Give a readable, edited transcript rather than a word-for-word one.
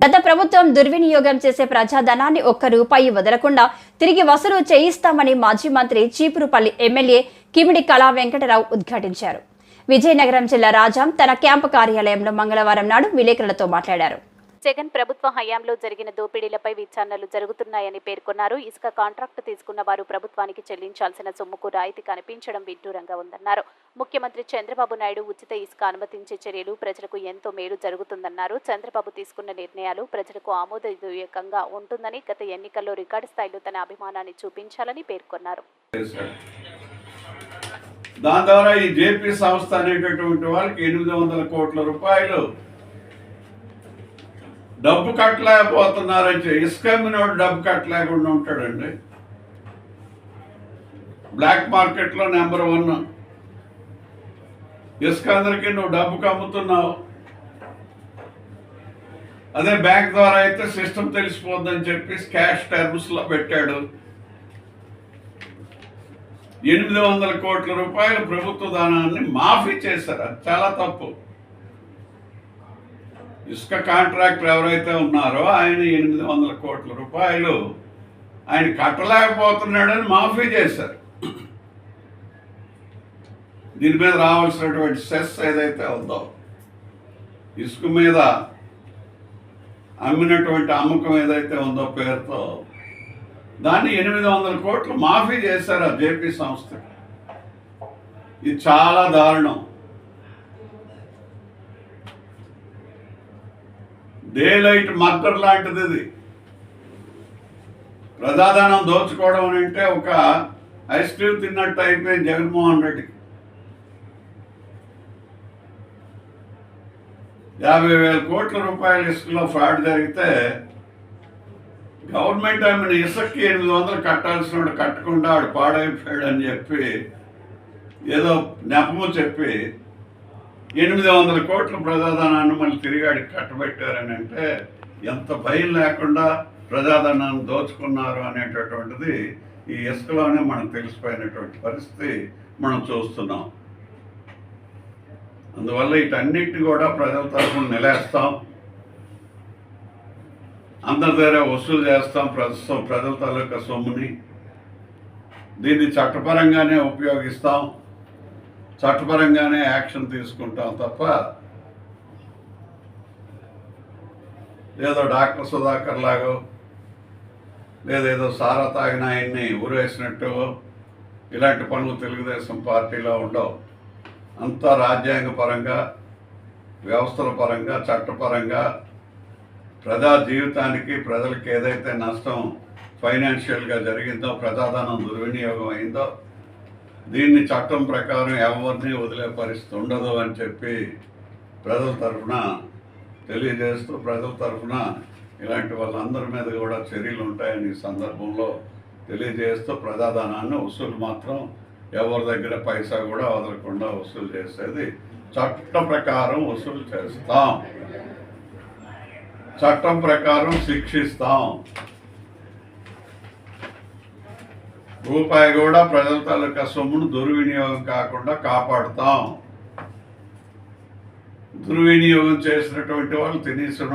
గత ప్రభుత్వం దుర్వినియోగం చేసే ప్రజాధనాన్ని ఒక్క రూపాయి వదలకుండా తిరిగి వసూలు చేయిస్తామని మాజీ మంత్రి చీపురుపల్లి ఎమ్మెల్యే కిమిడి కళా వెంకటరావు ఉద్ఘాటించారు. విజయనగరం జిల్లా రాజాం తన క్యాంపు కార్యాలయంలో మంగళవారం నాడు విలేకరులతో మాట్లాడారు. జగన్ ప్రభుత్వ హయాంలో జరిగిన దోపిడీలపై విచారణలు జరుగుతున్నాయని పేర్కొన్నారు. ఇసుక కాంట్రాక్టు తీసుకున్న వారు ప్రభుత్వానికి చెల్లించాల్సిన సొమ్ముకు రాయితీ కనిపించడం విడ్డూరంగా ఉందన్నారు. ముఖ్యమంత్రి చంద్రబాబు నాయుడు ఉచిత ఇసుక అనుమతించే చర్యలు ప్రజలకు ఎంతో మేలు జరుగుతుందన్నారు. చంద్రబాబు తీసుకున్న నిర్ణయాలు ప్రజలకు ఆమోదయోగ్యంగా ఉంటుందని, గత ఎన్నికల్లో రికార్డు స్థాయిలో తన అభిమానాన్ని చూపించాలని పేర్కొన్నారు. దాని ద్వారా ఈ జేపీ సంస్థ అనేటటువంటి వాళ్ళకి 800 కోట్ల రూపాయలు డబ్బు కట్టలేకపోతున్నారని ఇసుక అమ్మినోడు డబ్బు కట్టలేకుండా ఉంటాడండి. బ్లాక్ మార్కెట్లో నెంబర్ 1 ఇసుక అందరికీ నువ్వు డబ్బుకు అమ్ముతున్నావు. అదే బ్యాంక్ ద్వారా అయితే సిస్టమ్ తెలిసిపోద్దని చెప్పి క్యాష్ టర్మ్స్లో పెట్టాడు. 800 కోట్ల రూపాయల ప్రభుత్వ దానాన్ని మాఫీ చేశారు. అది చాలా తప్పు. ఇసుక కాంట్రాక్టర్ ఎవరైతే ఉన్నారో ఆయన 800 కోట్ల రూపాయలు ఆయన కట్టలేకపోతున్నాడని మాఫీ చేశారు. దీని మీద రావాల్సినటువంటి సెస్ ఏదైతే ఉందో, ఇసుక మీద అమ్మినటువంటి అమ్మకం ఏదైతే ఉందో పేరుతో, దాన్ని 800 కోట్లు మాఫీ చేశారు ఆ జేపీ సంస్థకి. ఇది చాలా దారుణం. డే లైట్ మర్డర్ లాంటిది ఇది. ప్రజాధనం దోచుకోవడం అంటే ఒక ఐస్ క్రీమ్ తిన్నట్టు అయిపోయింది జగన్మోహన్ రెడ్డికి. 50,000 కోట్ల రూపాయల ఇసుకలో ఫ్రాడ్ జరిగితే గవర్నమెంట్ ఆమెను ఇసుక్కి 800 కట్టాల్సిన కట్టకుండా ఆడు పాడైపోయాడు అని చెప్పి ఏదో నెపము చెప్పి 800 కోట్ల ప్రజాధనాన్ని మళ్ళీ తిరిగి ఆడికి కట్టబెట్టారని అంటే ఎంత భయం లేకుండా ప్రజాధనాన్ని దోచుకున్నారు అనేటటువంటిది ఈ ఇసుకలోనే మనకు తెలిసిపోయినటువంటి పరిస్థితి మనం చూస్తున్నాం. అందువల్ల వీటన్నిటిని కూడా ప్రజల తరఫున నిలేస్తాం, అందరి దగ్గర వసూలు చేస్తాం ప్రజల తాలూకా సొమ్ముని. దీన్ని చట్టపరంగానే ఉపయోగిస్తాం, చట్టపరంగానే యాక్షన్ తీసుకుంటాం తప్ప ఏదో డాక్టర్ సుధాకర్ లాగో లేదేదో సారా తాగిన ఆయన్ని ఊరేసినట్టు ఇలాంటి పనులు తెలుగుదేశం పార్టీలో ఉండవు. అంతా రాజ్యాంగపరంగా, వ్యవస్థల పరంగా, చట్టపరంగా ప్రజా జీవితానికి ప్రజలకు ఏదైతే నష్టం ఫైనాన్షియల్గా జరిగిందో, ప్రజాధనం దుర్వినియోగం అయిందో, దీన్ని చట్టం ప్రకారం ఎవరిని వదిలే పరిస్థితి ఉండదు అని చెప్పి ప్రజల తరఫున తెలియజేస్తూ, ప్రజల తరఫున ఇలాంటి వాళ్ళందరి మీద కూడా చర్యలు ఉంటాయని ఈ సందర్భంలో తెలియజేస్తూ, ప్రజాధనాన్ని వసూలు మాత్రం ఎవరి దగ్గర పైసా కూడా వదలకుండా వసూలు చేసేది చట్టం ప్రకారం వసూలు చేస్తాం, చట్టం ప్రకారం శిక్షిస్తాం. రూపాయి కూడా ప్రజల తాలూకా సొమ్మును దుర్వినియోగం కాకుండా కాపాడుతాం. దుర్వినియోగం చేసినటువంటి వాళ్ళు తినేసిన